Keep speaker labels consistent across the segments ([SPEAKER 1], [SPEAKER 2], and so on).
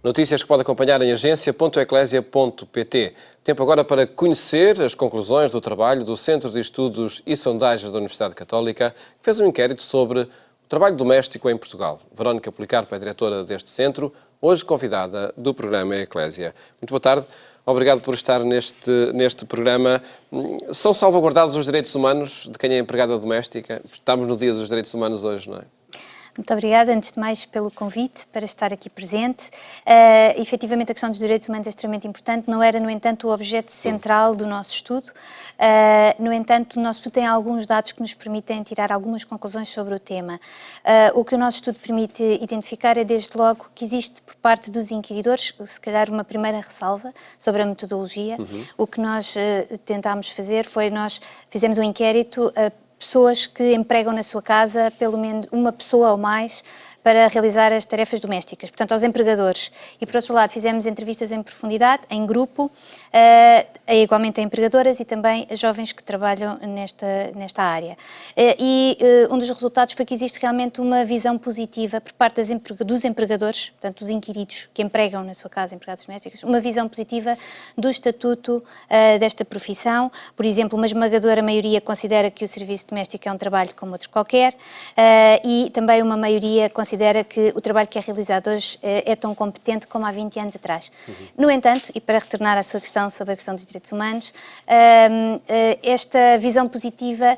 [SPEAKER 1] Notícias que pode acompanhar em agência.eclesia.pt. Tempo agora para conhecer as conclusões do trabalho do Centro de Estudos e Sondagens da Universidade Católica, que fez um inquérito sobre o trabalho doméstico em Portugal. Verónica Policarpo é diretora deste centro, hoje convidada do programa Eclésia. Muito boa tarde. Obrigado por estar neste programa. São salvaguardados os direitos humanos de quem é empregada doméstica? Estamos no Dia dos Direitos Humanos hoje, não é?
[SPEAKER 2] Muito obrigada, antes de mais, pelo convite para estar aqui presente. Efetivamente, a questão dos direitos humanos é extremamente importante, não era, no entanto, o objeto central do nosso estudo. No entanto, o nosso estudo tem alguns dados que nos permitem tirar algumas conclusões sobre o tema. O que o nosso estudo permite identificar é, desde logo, que existe, por parte dos inquiridores, se calhar uma primeira ressalva sobre a metodologia. O que nós tentámos fazer foi, nós fizemos um inquérito pessoas que empregam na sua casa pelo menos uma pessoa ou mais para realizar as tarefas domésticas, portanto, aos empregadores. E, por outro lado, fizemos entrevistas em profundidade, em grupo, igualmente a empregadoras e também a jovens que trabalham nesta área. Um dos resultados foi que existe realmente uma visão positiva por parte dos empregadores, portanto, dos inquiridos que empregam na sua casa empregados domésticos, uma visão positiva do estatuto desta profissão. Por exemplo, uma esmagadora maioria considera que o serviço doméstico é um trabalho como outro qualquer, e também uma maioria considera que o trabalho que é realizado hoje é tão competente como há 20 anos atrás. No entanto, e para retornar à sua questão sobre a questão dos direitos humanos, esta visão positiva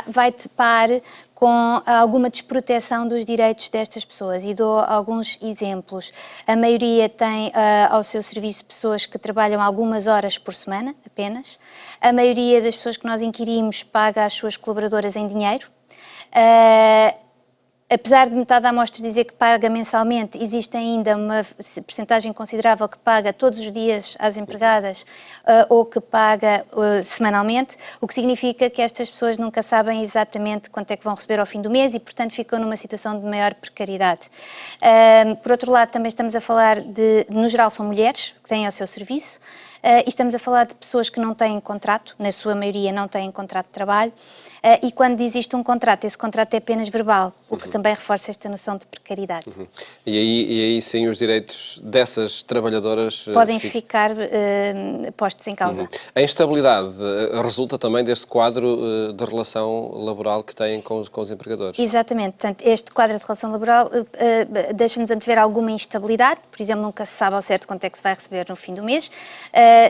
[SPEAKER 2] vai de par com alguma desproteção dos direitos destas pessoas, e dou alguns exemplos. A maioria tem ao seu serviço pessoas que trabalham algumas horas por semana, apenas. A maioria das pessoas que nós inquirimos paga as suas colaboradoras em dinheiro. Apesar de metade da amostra dizer que paga mensalmente, existe ainda uma percentagem considerável que paga todos os dias às empregadas ou que paga semanalmente, o que significa que estas pessoas nunca sabem exatamente quanto é que vão receber ao fim do mês e, portanto, ficam numa situação de maior precariedade. Por outro lado, também estamos a falar no geral, são mulheres que têm ao seu serviço, e estamos a falar de pessoas que não têm contrato, na sua maioria não têm contrato de trabalho, e quando existe um contrato, esse contrato é apenas verbal, o que também reforça esta noção de precariedade.
[SPEAKER 1] E aí sim os direitos dessas trabalhadoras
[SPEAKER 2] podem ficar postos em causa.
[SPEAKER 1] A instabilidade resulta também deste quadro de relação laboral que têm com os empregadores.
[SPEAKER 2] Exatamente, portanto, este quadro de relação laboral deixa-nos antever alguma instabilidade, por exemplo, nunca se sabe ao certo quanto é que se vai receber no fim do mês.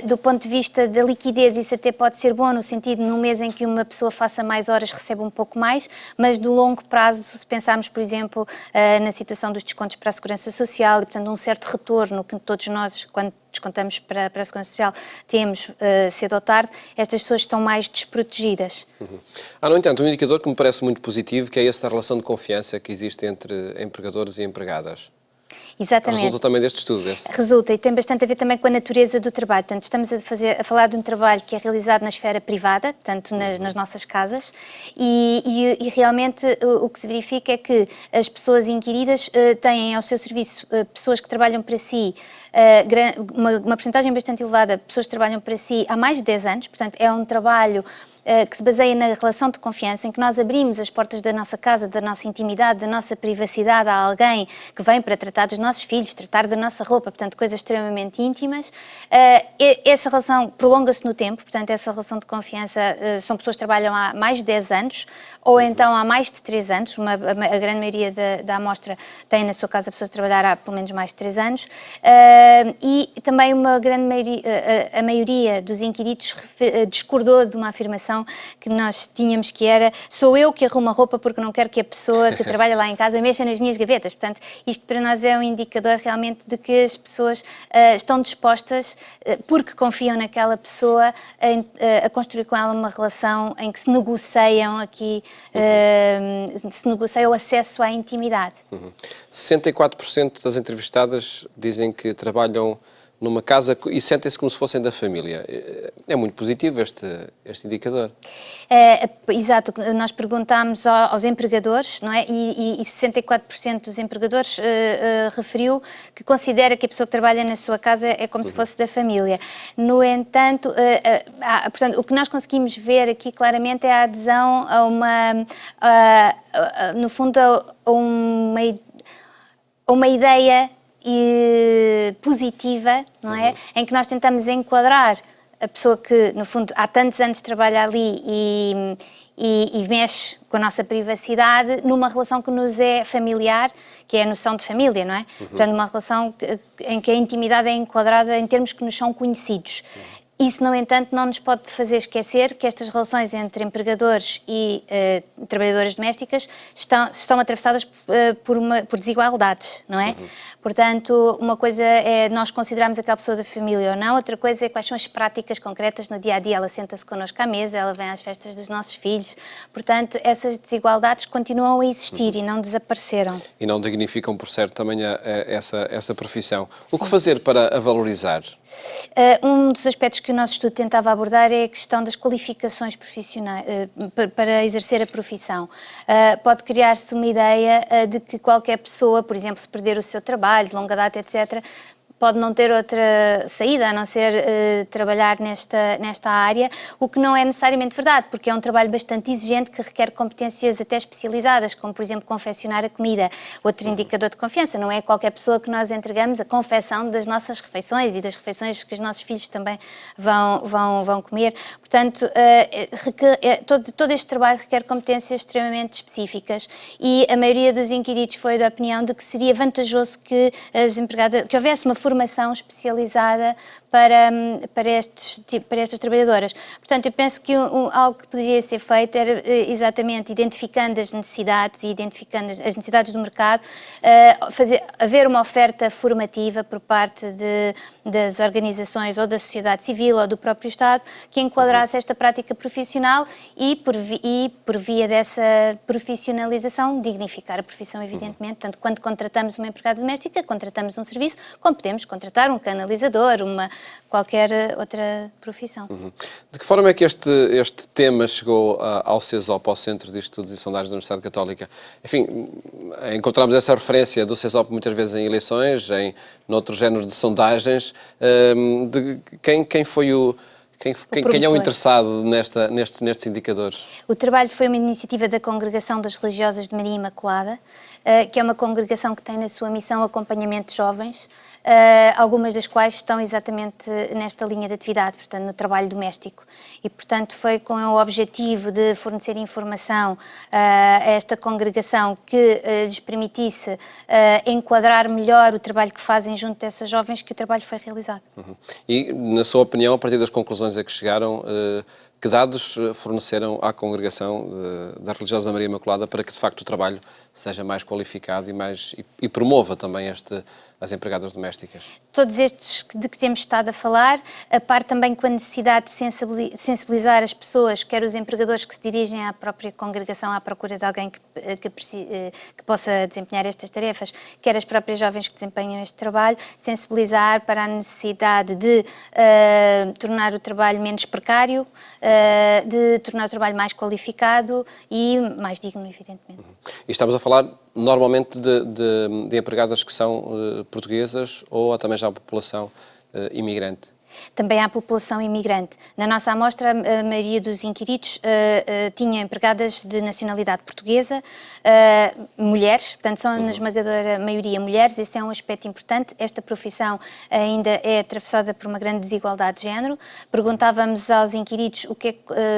[SPEAKER 2] Do ponto de vista da liquidez, isso até pode ser bom, no sentido, num mês em que uma pessoa faça mais horas, recebe um pouco mais, mas do longo prazo, se pensarmos, por exemplo, na situação dos descontos para a Segurança Social e, portanto, um certo retorno que todos nós, quando descontamos para a Segurança Social, temos cedo ou tarde, estas pessoas estão mais desprotegidas.
[SPEAKER 1] Há, no entanto, um indicador que me parece muito positivo, que é esse da relação de confiança que existe entre empregadores e empregadas.
[SPEAKER 2] Exatamente.
[SPEAKER 1] Resulta também deste estudo, esse?
[SPEAKER 2] Resulta, e tem bastante a ver também com a natureza do trabalho. Portanto, estamos a falar de um trabalho que é realizado na esfera privada, portanto, nas nossas casas, e realmente o que se verifica é que as pessoas inquiridas têm ao seu serviço pessoas que trabalham para si, uma percentagem bastante elevada, pessoas que trabalham para si há mais de 10 anos, portanto, é um trabalho que se baseia na relação de confiança, em que nós abrimos as portas da nossa casa, da nossa intimidade, da nossa privacidade a alguém que vem para tratar dos nossos filhos, tratar da nossa roupa, portanto, coisas extremamente íntimas. Essa relação prolonga-se no tempo, portanto, essa relação de confiança são pessoas que trabalham há mais de 10 anos, ou então há mais de 3 anos, a grande maioria da amostra tem na sua casa pessoas a trabalhar há pelo menos mais de 3 anos, e também uma grande maioria, a maioria dos inquiridos discordou de uma afirmação que nós tínhamos, que era: sou eu que arrumo a roupa porque não quero que a pessoa que trabalha lá em casa mexa nas minhas gavetas. Portanto, isto para nós é um indicador realmente de que as pessoas estão dispostas, porque confiam naquela pessoa, a construir com ela uma relação em que se negociam se negocia o acesso à intimidade.
[SPEAKER 1] 64% das entrevistadas dizem que trabalham numa casa e sentem-se como se fossem da família. É muito positivo este indicador.
[SPEAKER 2] Exato, nós perguntámos aos empregadores, não é? E 64% dos empregadores referiu que considera que a pessoa que trabalha na sua casa é como se fosse da família. No entanto, portanto, o que nós conseguimos ver aqui claramente é a adesão a no fundo, a uma ideia positiva, não é? Em que nós tentamos enquadrar a pessoa que, no fundo, há tantos anos trabalha ali e mexe com a nossa privacidade numa relação que nos é familiar, que é a noção de família, não é? Portanto, uma relação em que a intimidade é enquadrada em termos que nos são conhecidos. Isso, no entanto, não nos pode fazer esquecer que estas relações entre empregadores e trabalhadoras domésticas estão atravessadas por desigualdades, não é? Portanto, uma coisa é nós considerarmos aquela pessoa da família ou não, outra coisa é quais são as práticas concretas no dia-a-dia. Ela senta-se connosco à mesa, ela vem às festas dos nossos filhos. Portanto, essas desigualdades continuam a existir e não desapareceram.
[SPEAKER 1] E não dignificam, por certo, também essa profissão. O que fazer para a valorizar?
[SPEAKER 2] Um dos aspectos que o nosso estudo tentava abordar é a questão das qualificações profissionais para exercer a profissão. Pode criar-se uma ideia de que qualquer pessoa, por exemplo, se perder o seu trabalho de longa data, etc., pode não ter outra saída a não ser trabalhar nesta área, o que não é necessariamente verdade, porque é um trabalho bastante exigente que requer competências até especializadas, como, por exemplo, confeccionar a comida. Outro indicador de confiança, não é qualquer pessoa que nós entregamos a confecção das nossas refeições e das refeições que os nossos filhos também vão comer. Portanto, todo este trabalho requer competências extremamente específicas e a maioria dos inquiridos foi da opinião de que seria vantajoso que que houvesse uma formação especializada para estas trabalhadoras. Portanto, eu penso que algo que poderia ser feito era exatamente identificando as necessidades e identificando as necessidades do mercado, haver uma oferta formativa por parte das organizações ou da sociedade civil ou do próprio Estado que enquadrasse esta prática profissional e por via dessa profissionalização, dignificar a profissão, evidentemente. Portanto, quando contratamos uma empregada doméstica, contratamos um serviço, como podemos contratar um canalizador, qualquer outra profissão.
[SPEAKER 1] De que forma é que este tema chegou ao CESOP, ao Centro de Estudos e Sondagens da Universidade Católica? Enfim, encontramos essa referência do CESOP muitas vezes em eleições, noutro género de sondagens. Quem foi quem é o interessado nestes indicadores?
[SPEAKER 2] O trabalho foi uma iniciativa da Congregação das Religiosas de Maria Imaculada, que é uma congregação que tem na sua missão acompanhamento de jovens, algumas das quais estão exatamente nesta linha de atividade, portanto, no trabalho doméstico. E, portanto, foi com o objetivo de fornecer informação a esta congregação que lhes permitisse enquadrar melhor o trabalho que fazem junto dessas jovens que o trabalho foi realizado.
[SPEAKER 1] E, na sua opinião, a partir das conclusões a que chegaram, que dados forneceram à congregação da Religiosa Maria Imaculada para que, de facto, o trabalho seja mais qualificado e promova também as empregadas domésticas?
[SPEAKER 2] Todos estes de que temos estado a falar, a par também com a necessidade de sensibilizar as pessoas, quer os empregadores que se dirigem à própria congregação à procura de alguém que possa desempenhar estas tarefas, quer as próprias jovens que desempenham este trabalho, sensibilizar para a necessidade de tornar o trabalho menos precário, de tornar o trabalho mais qualificado e mais digno, evidentemente.
[SPEAKER 1] E estamos a falar normalmente de empregadas que são portuguesas ou também já a população imigrante?
[SPEAKER 2] Também há população imigrante. Na nossa amostra, a maioria dos inquiridos tinham empregadas de nacionalidade portuguesa, mulheres, portanto são na esmagadora maioria mulheres, esse é um aspecto importante. Esta profissão ainda é atravessada por uma grande desigualdade de género. Perguntávamos aos inquiridos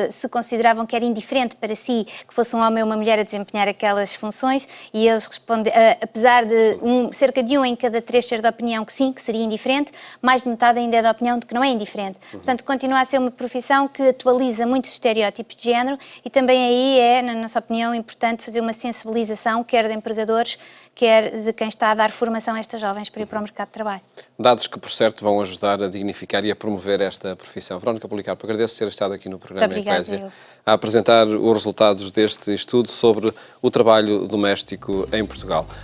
[SPEAKER 2] se consideravam que era indiferente para si que fosse um homem ou uma mulher a desempenhar aquelas funções e eles responderam, apesar de cerca de 1 em cada 3 ser da opinião que sim, que seria indiferente, mais de metade ainda é da opinião de que não é indiferente. Portanto, continua a ser uma profissão que atualiza muitos estereótipos de género e também aí é, na nossa opinião, importante fazer uma sensibilização, quer de empregadores, quer de quem está a dar formação a estas jovens para ir para o mercado de trabalho.
[SPEAKER 1] Dados que, por certo, vão ajudar a dignificar e a promover esta profissão. Verónica Policarpo, agradeço ter estado aqui no programa Eclésia a apresentar os resultados deste estudo sobre o trabalho doméstico em Portugal.